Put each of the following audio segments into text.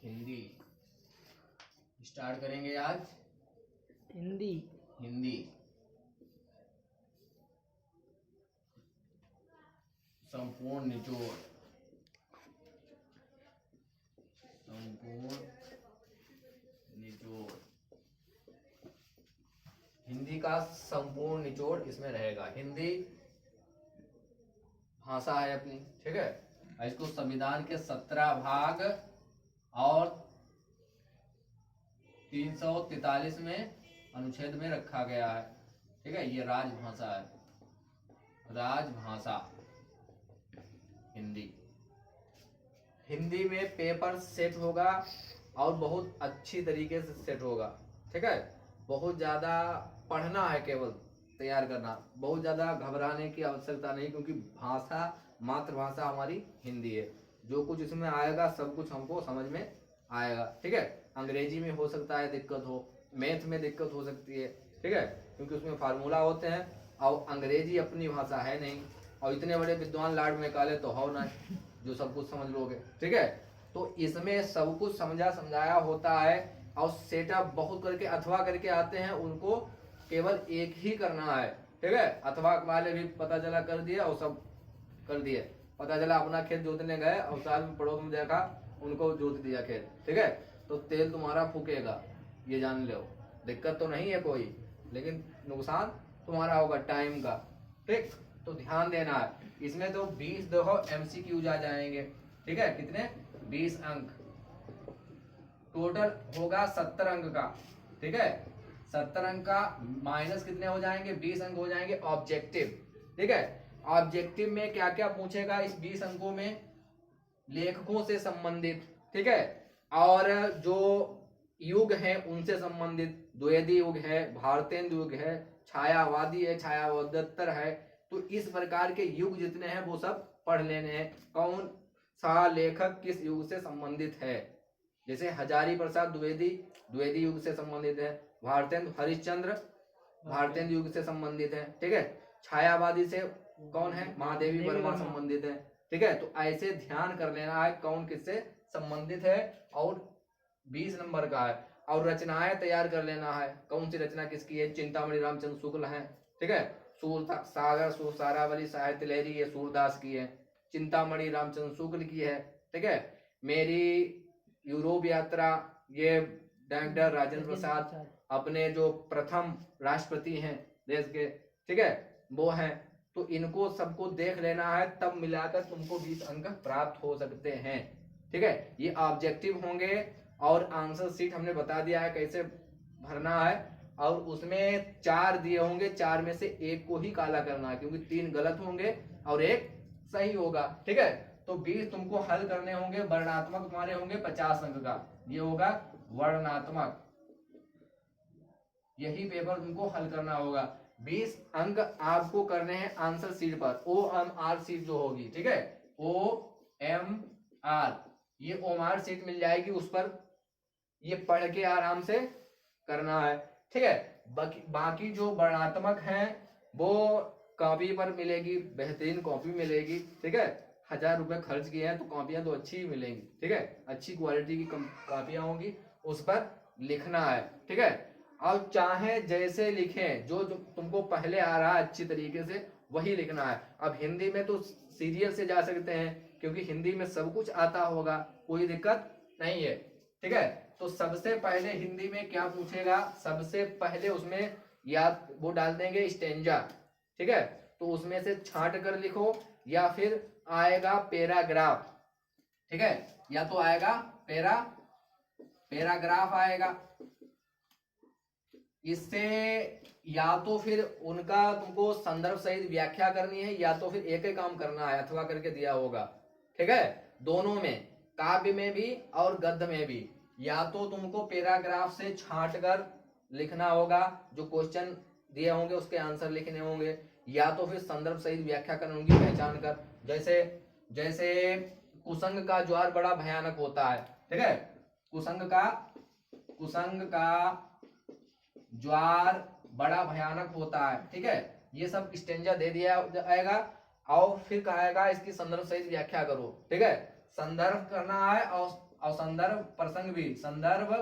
Hindi start करेंगे आज। हिंदी हिंदी संपूर्ण निचोड़। संपूर्ण निचोड़ हिंदी का संपूर्ण निचोड़ इसमें रहेगा। हिंदी भाषा है अपनी, ठीक है। इसको संविधान के 17 भाग और 343 में अनुच्छेद में रखा गया है, ठीक है। ये राजभाषा है, राजभाषा हिंदी। हिंदी में पेपर सेट होगा और बहुत अच्छी तरीके से सेट होगा, ठीक है। बहुत ज्यादा पढ़ना है, केवल तैयार करना, बहुत ज्यादा घबराने की आवश्यकता नहीं, क्योंकि भाषा मातृभाषा हमारी हिंदी है। जो कुछ इसमें आएगा सब कुछ हमको समझ में आएगा, ठीक है। अंग्रेजी में हो सकता है दिक्कत हो, मैथ में दिक्कत हो सकती है, ठीक है, क्योंकि उसमें फार्मूला होते हैं और अंग्रेजी अपनी भाषा है नहीं, और इतने बड़े विद्वान लॉर्ड मैकाले तो हो ना जो सब कुछ समझ लोगे, ठीक है। तो इसमें सब कुछ समझाया होता है, और सेटअप बहुत करके अथवा करके आते हैं, उनको केवल एक ही करना है, ठीक है। अथवा वाले भी पता चला कर दिया और सब कर दिए, पता चला अपना खेत जोतने गए और साल में पड़ोस में देखा उनको जोत दिया खेत, ठीक है। तो तेल तुम्हारा फूकेगा, ये जान लो। दिक्कत तो नहीं है कोई, लेकिन नुकसान तुम्हारा होगा टाइम का, ठीक। तो ध्यान देना है। इसमें तो 20 देखो MCQ आ जाएंगे, ठीक है। कितने? 20 अंक। टोटल होगा 70 अंक का, ठीक है। 70 अंक का माइनस कितने हो जाएंगे? 20 अंक हो जाएंगे ऑब्जेक्टिव, ठीक है। ऑब्जेक्टिव में क्या क्या पूछेगा इस 20 अंकों में? लेखकों से संबंधित, ठीक है, और जो युग है उनसे संबंधित, द्विवेदी युग है, भारतेंदु युग है, छायावादी है, छायावदत्तर है। तो इस प्रकार के युग जितने हैं वो सब पढ़ लेने हैं। कौन सा लेखक किस युग से संबंधित है? जैसे हजारी प्रसाद द्विवेदी युग से संबंधित है, भारतेंदु हरिश्चंद्र भारतेंदु युग से संबंधित है, ठीक है। छायावादी से कौन है? महादेवी वर्मा संबंधित है, ठीक है। तो ऐसे ध्यान कर लेना है कौन किससे संबंधित है, और 20 नंबर का है। और रचनाएं तैयार कर लेना है, कौन सी रचना किसकी है। चिंतामणि रामचंद्र शुक्ल है, ठीक है। सागर सुसारावली साहित्य लहरी ये सूरदास की है। चिंतामणि रामचंद्र शुक्ल की है, ठीक है। मेरी यूरोप यात्रा ये डॉक्टर राजेंद्र प्रसाद अपने जो प्रथम राष्ट्रपति हैं देश के, ठीक है, वो हैं। तो इनको सबको देख लेना है, तब मिलाकर तुमको 20 अंक प्राप्त हो सकते हैं, ठीक है। ये ऑब्जेक्टिव होंगे, और आंसर शीट हमने बता दिया है कैसे भरना है। और उसमें 4 दिए होंगे, 4 में से एक को ही काला करना है, क्योंकि 3 गलत होंगे और एक सही होगा, ठीक है। तो 20 तुमको हल करने होंगे। वर्णात्मक तुम्हारे होंगे 50 अंक का, ये होगा वर्णात्मक, यही पेपर तुमको हल करना होगा। 20 अंक आपको करने हैं आंसर शीट पर, OMR शीट जो होगी, ठीक है, OMR, ये OMR शीट मिल जाएगी, उस पर ये पढ़ के आराम से करना है, ठीक है। बाकी जो वर्णात्मक हैं वो कॉपी पर मिलेगी, बेहतरीन कॉपी मिलेगी, ठीक है। 1000 रुपए खर्च किए हैं तो कॉपियां तो अच्छी ही मिलेंगी, ठीक है। अच्छी क्वालिटी की कॉपियां होंगी, उस पर लिखना है, ठीक है। और चाहे जैसे लिखें, जो तुमको पहले आ रहा है अच्छी तरीके से वही लिखना है। अब हिंदी में तो सीरियल से जा सकते हैं, क्योंकि हिंदी में सब कुछ आता होगा, कोई दिक्कत नहीं है, ठीक है। तो सबसे पहले हिंदी में क्या पूछेगा? सबसे पहले उसमें या वो डाल देंगे स्टेंजा, ठीक है। तो उसमें से छांट कर लिखो, या फिर आएगा पैराग्राफ, ठीक है, या तो आएगा पैराग्राफ आएगा। इससे या तो फिर उनका तुमको संदर्भ सहित व्याख्या करनी है, या तो फिर एक ही काम करना है, अथवा करके दिया होगा, ठीक है। दोनों में, काव्य में भी और गद्य में भी, या तो तुमको पैराग्राफ से छांट कर लिखना होगा, जो क्वेश्चन दिए होंगे उसके आंसर लिखने होंगे, या तो फिर संदर्भ सहित व्याख्या करनी होगी पहचान कर। जैसे कुसंग का ज्वार बड़ा भयानक होता है, ठीक है। कुसंग का ज्वार बड़ा भयानक होता है, ठीक है। ये सब स्टेंजा दे दिया जाएगा, और फिर कहेगा इसकी संदर्भ सहित व्याख्या करो, ठीक है। संदर्भ करना है, और संदर्भ प्रसंग प्रसंग भी संदर्भ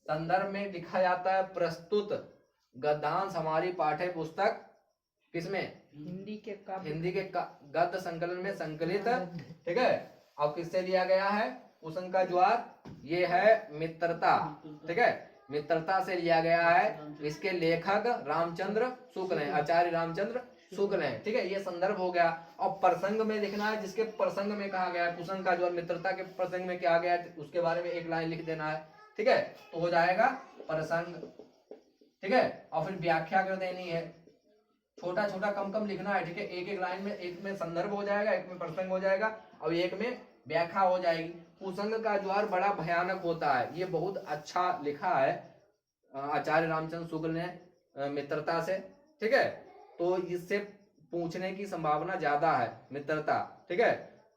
संदर्भ में लिखा जाता है प्रस्तुत गद्यांश हमारी पाठ्य पुस्तक किसमें हिंदी के काव्य हिंदी के गद्य संकलन में संकलित, ठीक है। अब किससे लिया गया है कुसुम का ज्वार, ये है मित्रता, ठीक है, मित्रता से लिया गया है। इसके लेखक रामचंद्र शुक्ल हैं, आचार्य रामचंद्र शुक्ल हैं, ठीक है। ये संदर्भ हो गया। और प्रसंग में लिखना है, जिसके प्रसंग में कहा गया है कुसुम का ज्वार मित्रता के प्रसंग में क्या गया है उसके बारे में एक लाइन लिख देना है, ठीक है। तो हो जाएगा प्रसंग, ठीक है। और फिर व्याख्या कर देनी है, छोटा छोटा कम कम लिखना है, ठीक है। एक एक लाइन में, एक में संदर्भ हो जाएगा, एक में प्रसंग हो जाएगा और एक में व्याख्या हो जाएगी। कुसुम का ज्वार बड़ा भयानक होता है, ये बहुत अच्छा लिखा है आचार्य रामचंद्र शुक्ल ने मित्रता से, ठीक है। तो इससे पूछने की संभावना ज्यादा है मित्रता, ठीक है।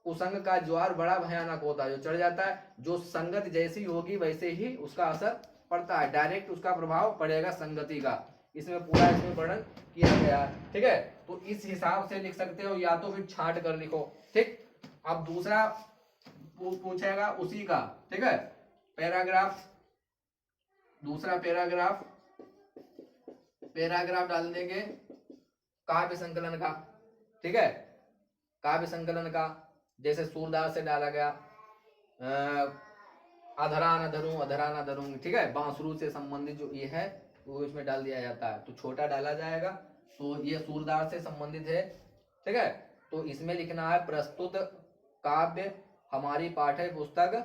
कुसुम का ज्वार बड़ा भयानक होता है, जो चढ़ जाता है, जो संगत जैसी होगी वैसे ही उसका असर पड़ता है, डायरेक्ट उसका प्रभाव पड़ेगा संगति का। इसमें पूरा इसमें वर्णन किया गया है, ठीक है। तो इस हिसाब से लिख सकते हो, या तो फिर छांट कर लिखो, ठीक। अब दूसरा पूछेगा उसी का, ठीक है, पैराग्राफ, दूसरा पैराग्राफ, पैराग्राफ डाल देंगे काव्य संकलन का, ठीक है। काव्य संकलन का जैसे सूरदास से डाला गया अधरा न धरूं अधरा न धरूं, ठीक है, बांसुरी से संबंधित जो ये है वो इसमें डाल दिया जाता है, तो छोटा डाला जाएगा। तो ये सूरदास से संबंधित है, ठीक है। तो इसमें लिखना है प्रस्तुत काव्य हमारी पाठ्य पुस्तक,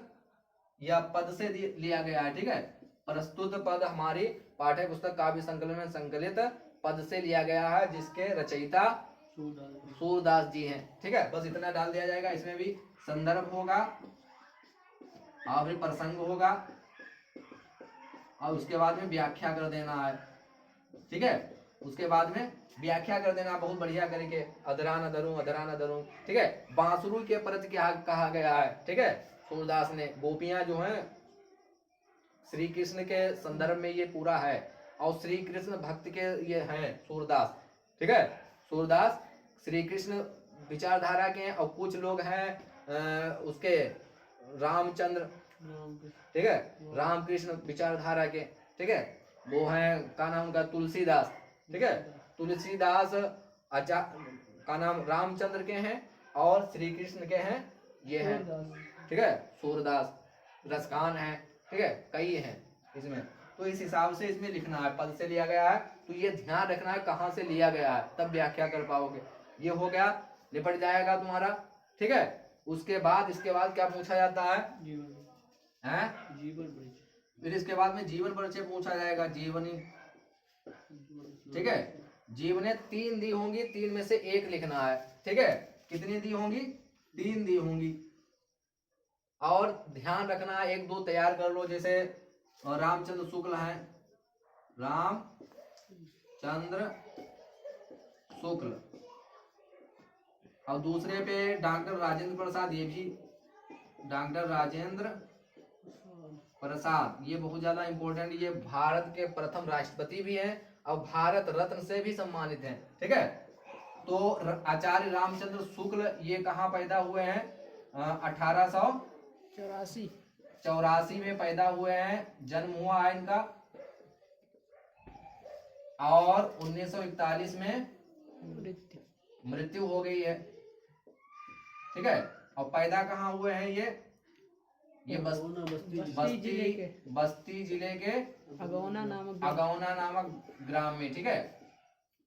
यह पद से लिया गया है, ठीक है। प्रस्तुत पद हमारी पाठ्य पुस्तक काव्य संकलन में संकलित पद से लिया गया है, जिसके रचयिता सूरदास जी हैं, ठीक है। बस इतना डाल दिया जाएगा। इसमें भी संदर्भ होगा और फिर प्रसंग होगा और उसके बाद में व्याख्या कर देना है, ठीक है। उसके बाद में व्याख्या कर देना बहुत बढ़िया करके, अधरा न धरूं अधरा न धरूं, ठीक है। बांसुरी के प्रति क्या कहा गया है, ठीक है, सूरदास ने। गोपियां जो हैं श्री कृष्ण के संदर्भ में ये पूरा है, और श्री कृष्ण भक्त के ये हैं सूरदास, ठीक है। सूरदास श्री कृष्ण विचारधारा के हैं, और कुछ लोग हैं उसके रामचंद्र, ठीक है, रामकृष्ण विचारधारा के, ठीक है। वो हैं का नाम का तुलसीदास, ठीक है। तुलसीदास का नाम रामचंद्र के हैं और श्री कृष्ण के हैं ये हैं, ठीक है, सूरदास। रसकान है, ठीक है, कई हैं इसमें। तो इस हिसाब से इसमें लिखना है, पद से लिया गया है, तो ये ध्यान रखना है कहाँ से लिया गया है, तब व्याख्या कर पाओगे। ये हो गया, निपट जाएगा तुम्हारा, ठीक है। उसके बाद इसके बाद क्या पूछा जाता है, जीवन परिचय। फिर इसके बाद में जीवन परिचय पूछा जाएगा, जीवनी, ठीक है। जीवने 3 दी होंगी, 3 में से 1 लिखना है, ठीक है। कितनी दी होंगी, 3 दी होंगी। और ध्यान रखना है 1 2 तैयार कर लो, जैसे रामचंद्र शुक्ल हैं, रामचंद्र शुक्ल, और दूसरे पे डॉक्टर राजेंद्र प्रसाद, ये भी डॉक्टर राजेंद्र प्रसाद, ये बहुत ज्यादा इंपॉर्टेंट, ये भारत के प्रथम राष्ट्रपति भी हैं और भारत रत्न से भी सम्मानित हैं, ठीक है। तो आचार्य रामचंद्र शुक्ल ये कहाँ पैदा हुए हैं, 1884 में पैदा हुए हैं, जन्म हुआ है इनका, और 1941 में मृत्यु हो गई है, ठीक है। और पैदा कहाँ हुए हैं ये बस्ती जिले के अगौना नामक ग्राम में, ठीक है।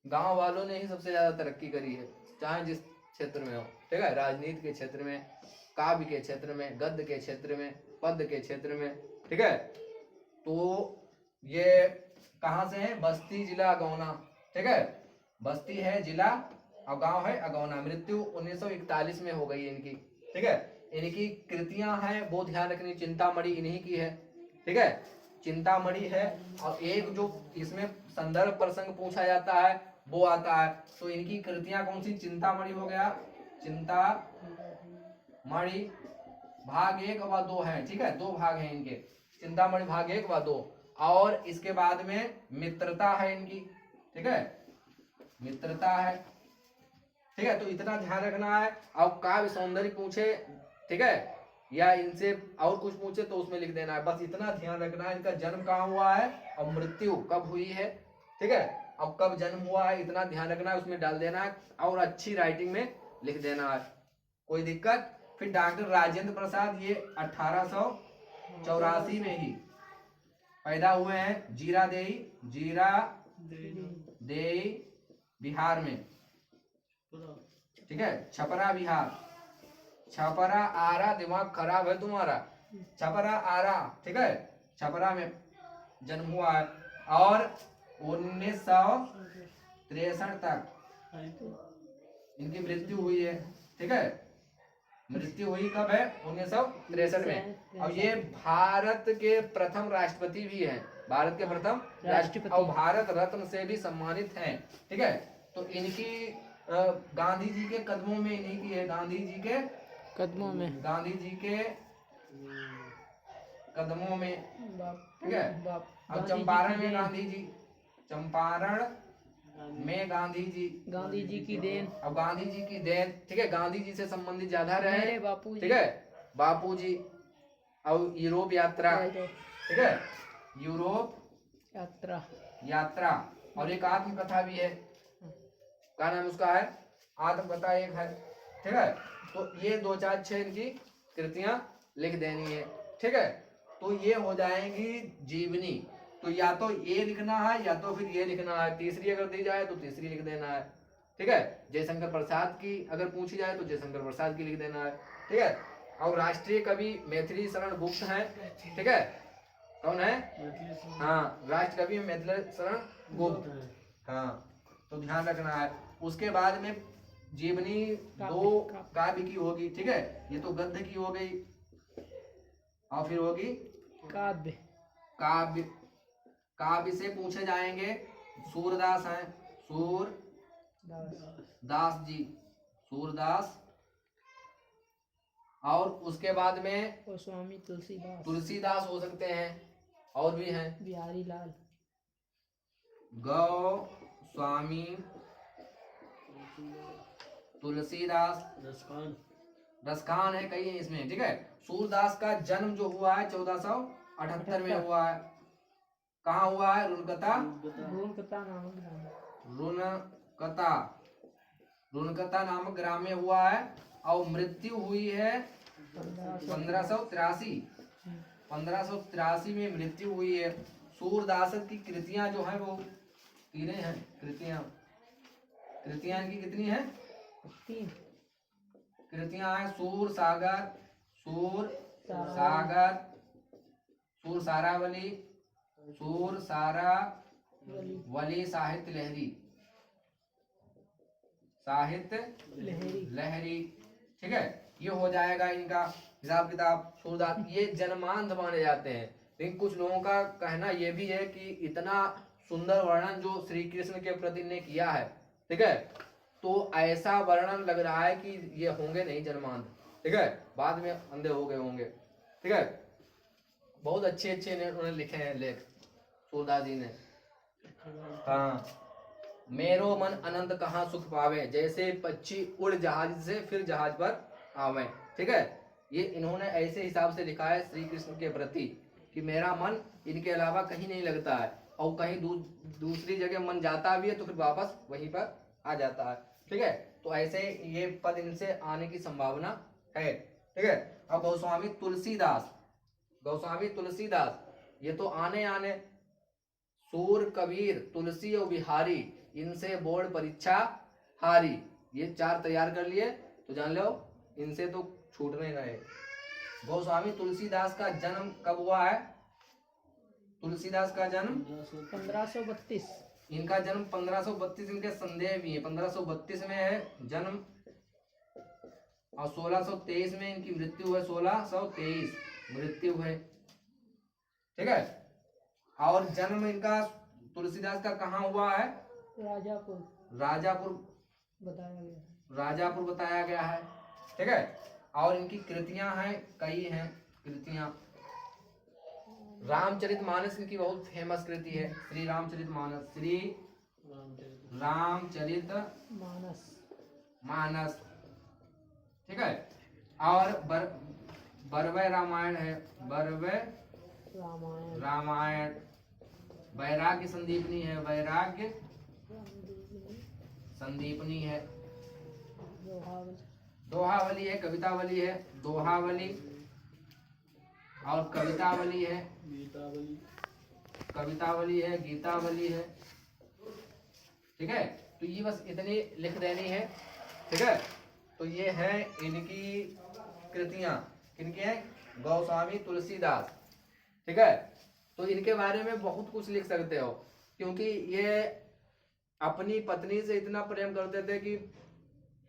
गांव वालों ने ही सबसे ज्यादा तरक्की करी है, चाहे जिस क्षेत्र में हो, ठीक है, राजनीति के क्षेत्र में, काव्य के क्षेत्र में, गद्य के क्षेत्र में, पद के क्षेत्र में, ठीक है। तो ये कहाँ से है, बस्ती जिला अगौना, ठीक है, बस्ती है जिला और गांव है अगौना। मृत्यु 1941 में हो गई इनकी, ठीक है। इनकी कृतियां हैं वो ध्यान रखनी, चिंतामणि इन्हीं की है, ठीक है, चिंतामणि है। और एक जो इसमें संदर्भ प्रसंग पूछा जाता है वो आता है, तो इनकी कृतियां कौन सी, चिंतामणि हो गया, चिंतामणि भाग 1 व 2 है, ठीक है, 2 भाग हैं इनके, चिंतामणि भाग 1 व 2। और इसके बाद में मित्रता है इनकी, ठीक है, मित्रता है, ठीक है। तो इतना ध्यान रखना है। अब काव्य सौंदर्य पूछे, ठीक है, या इनसे और कुछ पूछे तो उसमें लिख देना है। बस इतना ध्यान रखना है, इनका जन्म कहाँ हुआ है और मृत्यु कब हुई है, ठीक है। अब कब जन्म हुआ है इतना ध्यान रखना है, उसमें डाल देना है और अच्छी राइटिंग में लिख देना है, कोई दिक्कत। फिर डॉक्टर राजेंद्र प्रसाद, ये 1884 में ही पैदा हुए हैं, जीरा देई बिहार में, ठीक है, छपरा बिहार। छपरा आरा, दिमाग खराब है तुम्हारा, छपरा आरा, ठीक है, छपरा में जन्म हुआ है। और 1963 तक इनकी मृत्यु हुई है, ठीक है। मृत्यु हुई कब है? 1963 में। और ये भारत के प्रथम राष्ट्रपति भी हैं, भारत के प्रथम राष्ट्रपति और भारत रत्न से भी सम्मानित हैं, ठीक है। तो इनकी गांधी जी के कदमों में, इन्हीं की है, गांधी जी के कदमों में, गांधी जी के कदमों में, ठीक है। अब चंपारण में गांधी जी, चंपारण में गांधी जी की देन, अब गांधी जी की देन, ठीक है। गांधी जी से संबंधित ज्यादा रहे, मेरे बापू जी, ठीक है, बापू जी। और यूरोप यात्रा, ठीक है, यूरोप यात्रा। और एक आत्मकथा भी है, क्या नाम उसका है? आत्मकथा एक है, ठीक है। तो ये 2 4 6 इनकी कृतियां लिख देनी है, ठीक है। तो ये हो जाएंगी जीवनी। तो या तो ये लिखना है या तो फिर ये लिखना है, तीसरी अगर दी जाए तो तीसरी लिख देना है, ठीक है। जयशंकर प्रसाद की अगर पूछी जाए तो जयशंकर प्रसाद की लिख देना है, ठीक है। और राष्ट्रीय कवि मैथिली शरण गुप्त हैं, ठीक है। कौन है? हाँ, राष्ट्र कवि मैथिली शरण गुप्त, हाँ। तो ध्यान रखना है। उसके बाद में जीवनी 2 काव्य की होगी, ठीक है। ये तो गद्य की हो गई, और फिर होगी काव्य। काव्य। काव्य से पूछे जाएंगे, सूरदास हैं, सूरदास जी, सूरदास। और उसके बाद में गोस्वामी तुलसीदास हो सकते हैं, और भी हैं बिहारी लाल, गोस्वामी, तुलसीदास, रसखान है, कई है इसमें, ठीक है। सूरदास का जन्म जो हुआ है 1478 में हुआ है। कहाँ हुआ है? रुनकता नामक ग्राम में हुआ है। और मृत्यु हुई है 1583 में मृत्यु हुई है। सूरदास की कृतियां जो है वो 3 हैं, कृतियां इनकी कितनी है? 3 कृतियां हैं, सूर सारावली, सूर सारावली, साहित्य लहरी, ठीक है। ये हो जाएगा इनका हिसाब किताब। सूरदास ये जन्मांध माने जाते हैं, लेकिन कुछ लोगों का कहना ये भी है कि इतना सुंदर वर्णन जो श्री कृष्ण के प्रति ने किया है, ठीक है, तो ऐसा वर्णन लग रहा है कि ये होंगे नहीं जन्मांध, ठीक है, बाद में अंधे हो गए होंगे, ठीक है। बहुत अच्छे उन्होंने लिखे हैं लेख सूरदास जी ने। हाँ, मेरो मन अनंत कहाँ सुख पावे, जैसे पक्षी उड़ जहाज से फिर जहाज पर आवे, ठीक है। ये इन्होंने ऐसे हिसाब से लिखा है श्री कृष्ण के प्रति कि मेरा मन इनके अलावा कहीं नहीं लगता है, और कहीं दूसरी जगह मन जाता भी है तो फिर वापस वहीं पर आ जाता है, ठीक है। तो ऐसे ये पद इनसे आने की संभावना है, ठीक है। अब गोस्वामी तुलसीदास ये तो आने सूर कबीर तुलसी और बिहारी, इनसे बोर्ड परीक्षा हारी, ये 4 तैयार कर लिए तो जान लो इनसे तो छूटने गए। गोस्वामी तुलसीदास का जन्म कब हुआ है? तुलसीदास का जन्म 1532, इनका जन्म 1532, इनके संदेह भी है, 1532 में है जन्म, और 1623 में इनकी मृत्यु है, 1623 मृत्यु है, ठीक है। और जन्म इनका तुलसीदास का कहाँ हुआ है? राजापुर बताया गया है, ठीक है। और इनकी कृतियां हैं, कई हैं कृतियां। रामचरितमानस इनकी बहुत फेमस कृति है, श्री रामचरितमानस, मानस, ठीक है। और बरवे रामायण है, बरवे रामायण रामायण। वैराग्य संदीपनी है, वैराग्य संदीपनी है। दोहावली दोहावली है, कवितावली है, दोहावली और कवितावली है, कवितावली है, गीतावली है। ठीक है, तो ये बस इतनी लिख देनी है। ठीक है, तो ये है इनकी कृतियां, किनकी हैं? गोस्वामी तुलसीदास। ठीक है, तो इनके बारे में बहुत कुछ लिख सकते हो, क्योंकि ये अपनी पत्नी से इतना प्रेम करते थे कि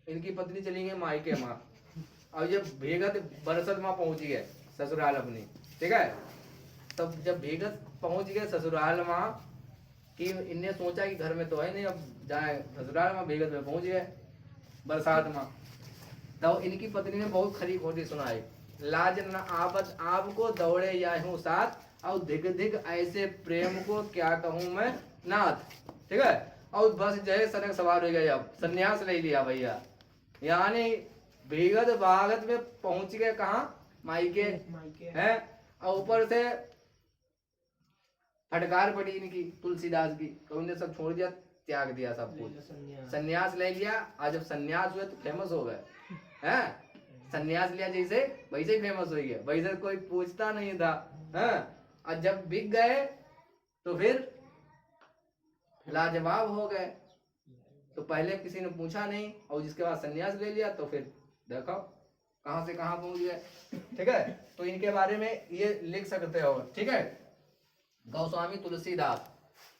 इनकी पत्नी चली गई मायके माँ, और ये भेगत बरसत माँ पहुंच गए ससुराल अपनी। ठीक है, तब जब भेगत पहुंच गए ससुराल माँ कि इनने सोचा कि घर में तो है नहीं, अब जाए ससुराल माँ, भेगत में पहुंच गए बरसात माँ। तो इनकी पत्नी ने बहुत खरी खोटी सुनाई, लाज न आवत आपको दौड़े या हूँ साथ, और धिग धिग ऐसे प्रेम को क्या कहूँ मैं नाथ। ठीक है, और बस जय सनक सवार हो गए, अब संन्यास ले लिया भैया। यानी भीगत भागत में पहुंच गए कहाँ? मायके है, और ऊपर से फटकार पड़ी इनकी तुलसीदास की, तो उन्होंने सब छोड़ दिया, त्याग दिया सब कुछ, संन्यास ले लिया। आज जब संन्यास हुए तो फेमस हो गए हैं, संन्यास लिया जैसे वैसे ही फेमस हो गया, वैसे कोई पूछता नहीं था हैं। और जब बिक गए तो फिर लाजवाब हो गए। तो पहले किसी ने पूछा नहीं, और जिसके बाद संन्यास ले लिया तो फिर देखो कहां से कहां पहुंच गए। ठीक है, तो इनके बारे में ये लिख सकते हो। ठीक है, गोस्वामी तुलसीदास,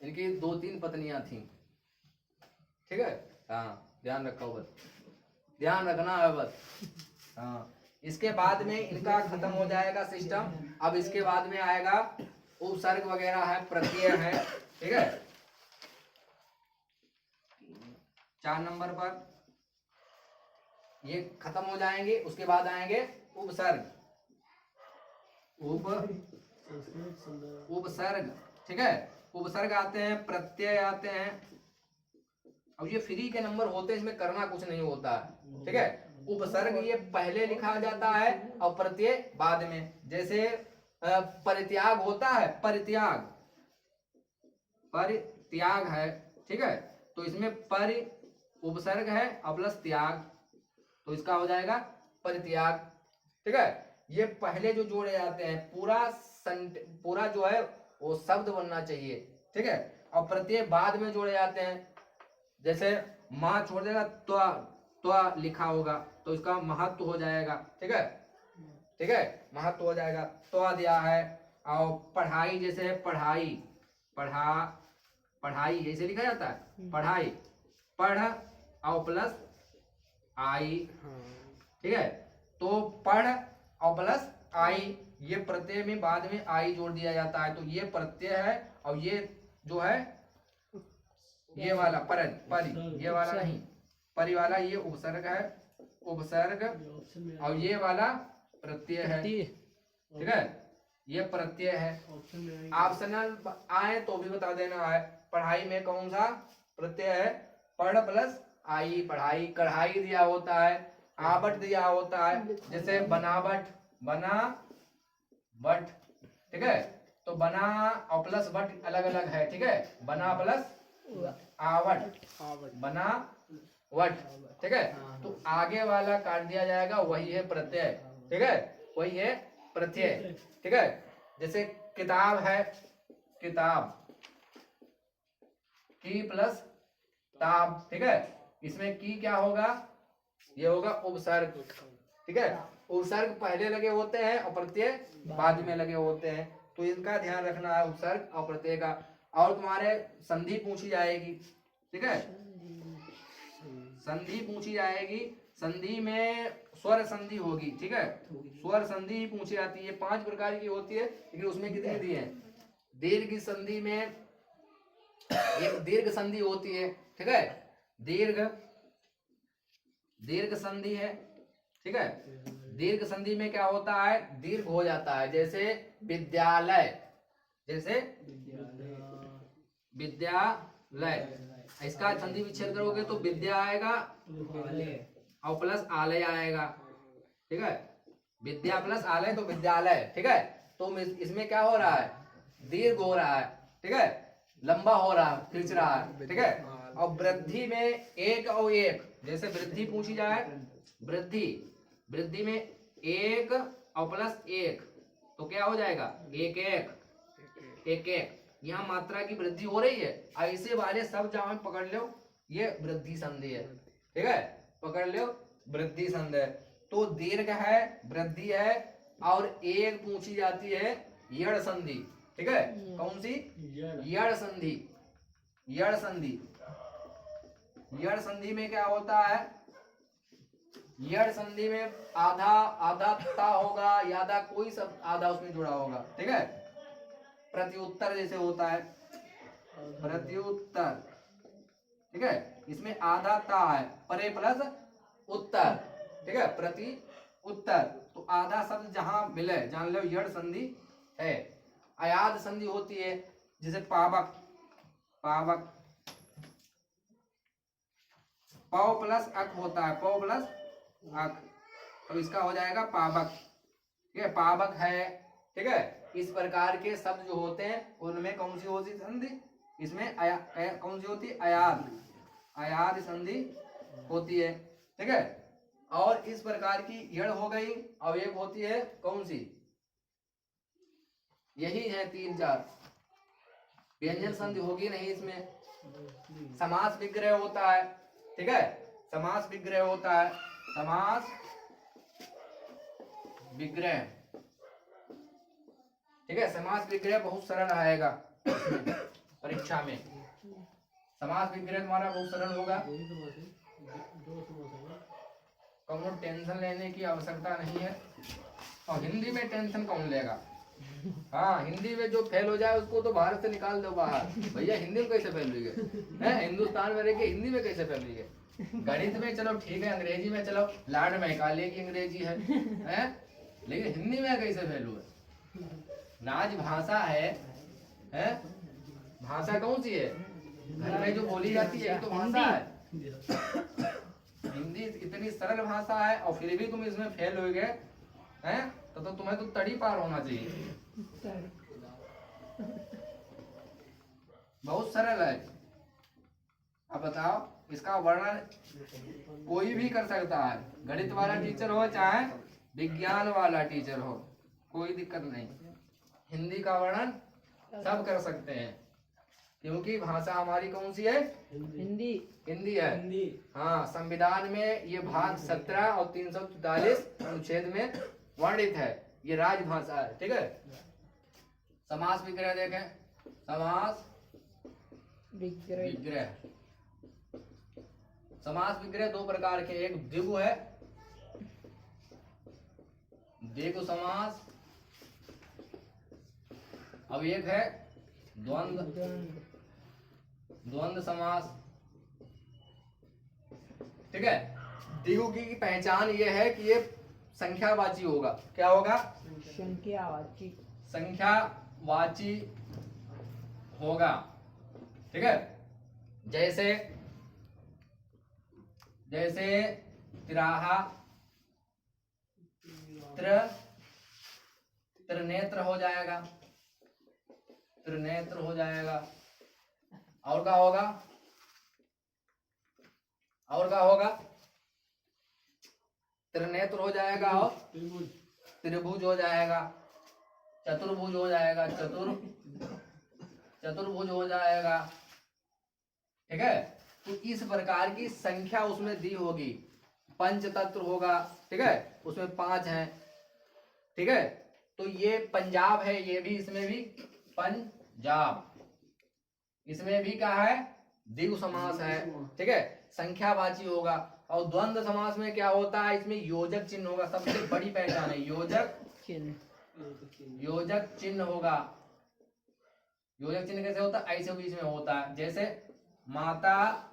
इनकी 2-3 पत्नियां थी। ठीक है, हाँ ध्यान रखो, बस ध्यान रखना है बस। हाँ, इसके बाद में इनका खत्म हो जाएगा सिस्टम। अब इसके बाद में आएगा उपसर्ग वगैरह है, प्रत्यय है। ठीक है, 4 नंबर पर ये खत्म हो जाएंगे। उसके बाद आएंगे उपसर्ग, उपसर्ग। ठीक है, उपसर्ग आते हैं, प्रत्यय आते हैं। अब ये फ्री के नंबर होते हैं, इसमें करना कुछ नहीं होता है। ठीक है, उपसर्ग ये पहले लिखा जाता है और प्रत्यय बाद में। जैसे परित्याग होता है, परित्याग, परित्याग है। ठीक है, तो इसमें परि उपसर्ग है और प्लस त्याग, तो इसका हो जाएगा परित्याग। ठीक है, ये पहले जो जोड़े जाते हैं, पूरा जो है वो शब्द बनना चाहिए। ठीक है, और प्रत्यय बाद में जोड़े जाते हैं। जैसे माँ छोड़ देगा तो लिखा होगा, तो इसका महत्व हो जाएगा। ठीक है, ठीक है, महत्व हो जाएगा, तो दिया है। और पढ़ाई, जैसे पढ़ाई, पढ़ाई ऐसे लिखा जाता है, पढ़ाई, पढ़ और प्लस आई। ठीक है, तो पढ़ और प्लस आई, ये प्रत्यय में बाद में आई जोड़ दिया जाता है, तो ये प्रत्यय है। और ये जो है ये वाला परि, ये वाला नहीं, परि वाला ये उपसर्ग है, उपसर्ग, और ये वाला प्रत्यय है। ठीक है, ये प्रत्यय है। ऑप्शनल आए तो भी बता देना है। पढ़ाई में कौन सा प्रत्यय है? पढ़ प्लस आई, पढ़ाई। कढ़ाई दिया होता है, आवट दिया होता है, जैसे बनावट, बनावट। ठीक है, तो बना और प्लस वट अलग अलग है। ठीक है, बना प्लस आवट, बना वट। ठीक है, तो आगे वाला काट दिया जाएगा, वही है प्रत्यय। ठीक है, वही है प्रत्यय। ठीक है, जैसे किताब है, किताब, की प्लस ताब। ठीक है, इसमें की क्या होगा? ये होगा उपसर्ग। ठीक है, उपसर्ग पहले लगे होते हैं और प्रत्यय बाद में लगे होते हैं, तो इनका ध्यान रखना है, उपसर्ग और प्रत्यय का। और तुम्हारे संधि पूछी जाएगी। ठीक है, संधि पूछी जाएगी। संधि में स्वर संधि होगी। ठीक है, स्वर संधि ही पूछी जाती है, 5 प्रकार की होती है, लेकिन उसमें कितनी दी है? दीर्घ संधि में एक दीर्घ संधि होती है। ठीक है, दीर्घ संधि है। ठीक है, दीर्घ संधि में क्या होता है? दीर्घ हो जाता है, जैसे विद्यालय, जैसे विद्यालय। इसका संधि विच्छेद करोगे तो विद्या आएगा और प्लस आलय आएगा। ठीक है, विद्या प्लस आलय तो विद्यालय, ठीक है। तो इसमें क्या हो रहा है, दीर्घ हो रहा है, ठीक है, लंबा हो रहा है, खींच रहा है, ठीक है। और वृद्धि में एक और एक, जैसे वृद्धि पूछी जाए, वृद्धि, वृद्धि में एक और प्लस एक तो क्या हो जाएगा, एक एक, एक एक। यहाँ मात्रा की वृद्धि हो रही है, ऐसे वाले सब जहां पकड़ लो ये वृद्धि संधि है, ठीक है, पकड़ लो वृद्धि संधि है। तो दीर्घ है, वृद्धि है, और एक पूछी जाती है यड़ संधि, ठीक है। कौन सी, यड़ संधि, यड़ संधि। यड़ संधि में क्या होता है, यड़ संधि में आधा आधा ता होगा, यादा कोई सब आधा उसमें जुड़ा होगा, ठीक है। प्रत्युत्तर जैसे होता है, प्रत्युत्तर, ठीक है, इसमें आधा ता है, परे प्लस उत्तर, ठीक है, प्रति उत्तर। तो आधा शब्द जहां मिले जान लो यड़ संधि है। अयाद संधि होती है, जैसे पावक, पावक, पौ प्लस अक होता है, पौ प्लस अक, तो इसका हो जाएगा पावक, ठीक है, पावक है, ठीक है। इस प्रकार के शब्द जो होते हैं उनमें कौन सी होती संधि, इसमें कौन सी होती है, अयाद, अयाद संधि होती है, ठीक है। और इस प्रकार की यड़ हो गई, और एक होती है कौन सी, यही है तीन चार, व्यंजन संधि होगी नहीं इसमें। समास विग्रह होता है, ठीक है, समास विग्रह होता है, समास विग्रह, ठीक है। समास विग्रह बहुत सरल आएगा परीक्षा में, समास विग्रह तुम्हारा बहुत सरल होगा, कौन टेंशन लेने की आवश्यकता नहीं है। और हिंदी में टेंशन कौन लेगा, हाँ, हिंदी में जो फेल हो जाए उसको तो भारत से निकाल दो बाहर, भैया हिंदी में कैसे फेल हुई है, हिंदुस्तान में रह के हिंदी में कैसे फेल हुई है। गणित में चलो ठीक है, अंग्रेजी में चलो, लॉर्ड मैकाले की अंग्रेजी है, लेकिन हिंदी में कैसे फेल हुए। नाज भाषा है, भाषा कौन सी है, घर में जो बोली जाती है तो भाषा है। हिंदी इतनी सरल भाषा है और फिर भी तुम इसमें फेल हो गए हैं, तो तुम्हें तो तड़ी पार होना चाहिए। बहुत सरल है। अब बताओ, इसका वर्णन कोई भी कर सकता है, गणित वाला टीचर हो चाहे विज्ञान वाला टीचर हो, कोई दिक्कत नहीं। हिंदी का वर्णन सब कर सकते हैं, क्योंकि भाषा हमारी कौन सी है, हिंदी, हिंदी है। हाँ, संविधान में ये भाग 17 और 344 अनुच्छेद में वर्णित है, ये राजभाषा है, ठीक है। समास विग्रह देखें, समास विग्रह, समास विग्रह दो प्रकार के, एक द्विगु है, द्विगु समास, अब एक है द्वंद्व, द्वंद्व समास, ठीक है। द्विगु की पहचान ये है कि ये संख्यावाची होगा, क्या होगा, संख्यावाची, संख्यावाची होगा, ठीक है। जैसे जैसे तिराहा, त्रिनेत्र हो जाएगा, त्रिनेत्र हो जाएगा, और क्या होगा, और क्या होगा, त्रिनेत्र हो जाएगा, और त्रिभुज हो जाएगा, चतुर्भुज हो जाएगा, चतुर्भुज हो जाएगा, ठीक है। तो इस प्रकार की संख्या उसमें दी होगी, पंचतत्व होगा, ठीक है, उसमें 5 हैं, ठीक है। तो ये पंजाब है, ये भी, इसमें भी पंजाब, इसमें भी क्या है, द्विगु समास है, ठीक है, संख्यावाची होगा। और द्वंद्व समास में क्या होता है, इसमें योजक चिन्ह होगा, सबसे बड़ी पहचान है योजक चिन्ह, योजक चिन्ह होगा। योजक चिन्ह कैसे होता है, ऐसे बीच में होता है, जैसे माता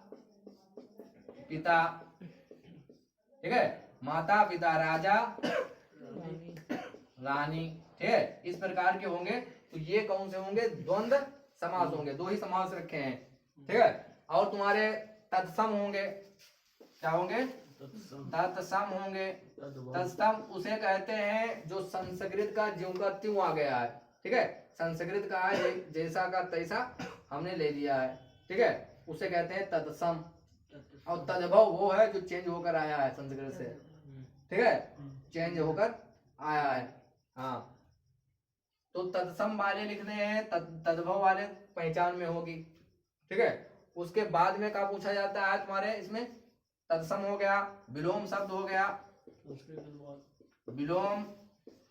पिता, ठीक है, माता पिता, राजा रानी, ठीक है, इस प्रकार के होंगे। तो ये कौन से होंगे, द्वंद्व समास होंगे, दो ही समास रखे हैं, ठीक है। और तुम्हारे तत्सम होंगे, क्या होंगे, तत्सम होंगे। तत्सम उसे कहते हैं जो संस्कृत का ज्यों का त्यों आ गया है, ठीक है। संस्कृत का है जैसा का तैसा हमने ले लिया है, ठीक है, उसे कहते हैं तत्सम। और तद्भव वो है जो चेंज होकर आया है संस्कृत से, ठीक है, चेंज होकर आया है। हाँ, तो तत्सम वाले लिखने हैं, तद्भव वाले पहचान में होगी, ठीक है। उसके बाद में क्या पूछा जाता है तुम्हारे इसमें, तत्सम हो गया, विलोम शब्द हो गया, विलोम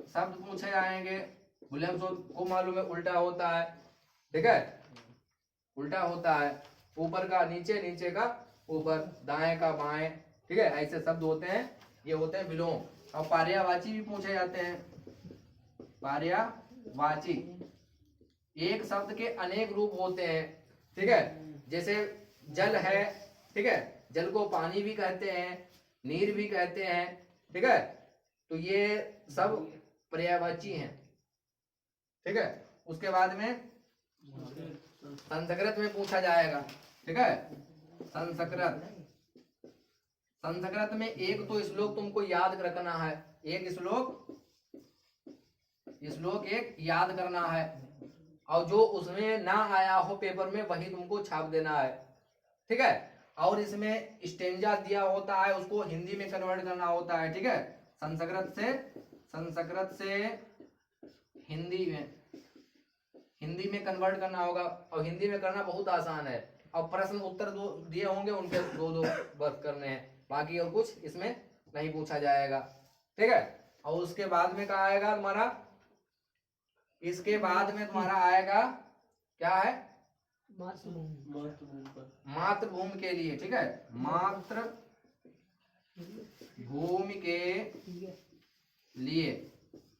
शब्द पूछे जाएंगे। विलोम शब्द को मालूम है उल्टा होता है, ठीक है, उल्टा होता है, ऊपर का नीचे, नीचे का ऊपर, दाएं का बाएं, ठीक है, ऐसे शब्द होते हैं, ये होते हैं विलोम। और पर्यायवाची भी पूछे जाते हैं। पर्यायवाची एक शब्द के अनेक रूप होते हैं, ठीक है, जैसे जल है, ठीक है, जल को पानी भी कहते हैं, नीर भी कहते हैं, ठीक है, तो ये सब पर्यायवाची हैं, ठीक है। उसके बाद में संस्कृत में पूछा जाएगा, ठीक है, संस्कृत। संस्कृत में एक तो श्लोक तुमको याद रखना है, एक श्लोक एक याद करना है, और जो उसमें ना आया हो पेपर में वही तुमको छाप देना है, ठीक है। और इसमें स्टेंजा दिया होता है, उसको हिंदी में कन्वर्ट करना होता है, ठीक है, संस्कृत से हिंदी में कन्वर्ट करना होगा। और हिंदी में करना बहुत आसान है, और प्रश्न उत्तर दो दिए होंगे, उनके दो वर्क करने हैं, बाकी और कुछ इसमें नहीं पूछा जाएगा, ठीक है। और उसके बाद में क्या आएगा तुम्हारा, इसके बाद में तुम्हारा आएगा क्या है, मातृभूमि के लिए, ठीक है, मातृभूमि के लिए,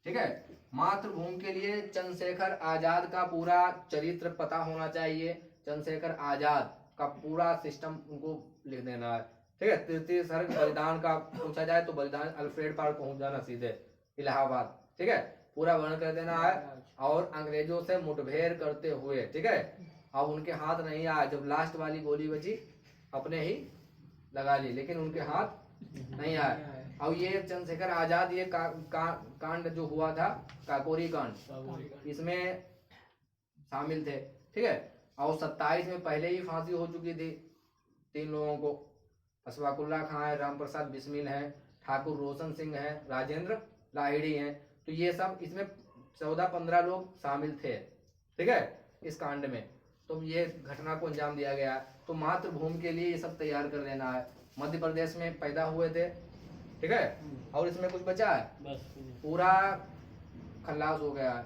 ठीक है, मातृभूमि के लिए चंद्रशेखर आजाद का पूरा चरित्र पता होना चाहिए। चंद्रशेखर आजाद का पूरा सिस्टम उनको लिख देना है, ठीक है। तृतीय सर्ग बलिदान का पूछा जाए तो बलिदान अल्फ्रेड पार्क पहुंच जाना सीधे इलाहाबाद, ठीक है, पूरा वर्णन कर देना है। और अंग्रेजों से मुठभेड़ करते हुए, ठीक है, अब उनके हाथ नहीं आया, जब लास्ट वाली गोली बची अपने ही लगा ली, लेकिन उनके हाथ नहीं आया। और ये चंद्रशेखर आजाद ये कांड जो हुआ था, काकोरी कांड, इसमें शामिल थे, ठीक है। और 27 में पहले ही फांसी हो चुकी थी 3 लोगों को, अशफाकुल्ला खां है, राम प्रसाद बिस्मिल है, ठाकुर रोशन सिंह है, राजेंद्र लाहिड़ी हैं, तो ये सब इसमें 14-15 लोग शामिल थे, ठीक है, इस कांड में। तो ये घटना को अंजाम दिया गया। तो मातृभूमि के लिए ये सब तैयार कर लेना है। मध्य प्रदेश में पैदा हुए थे, ठीक है, और इसमें कुछ बचा है, पूरा खल्लास हो गया है।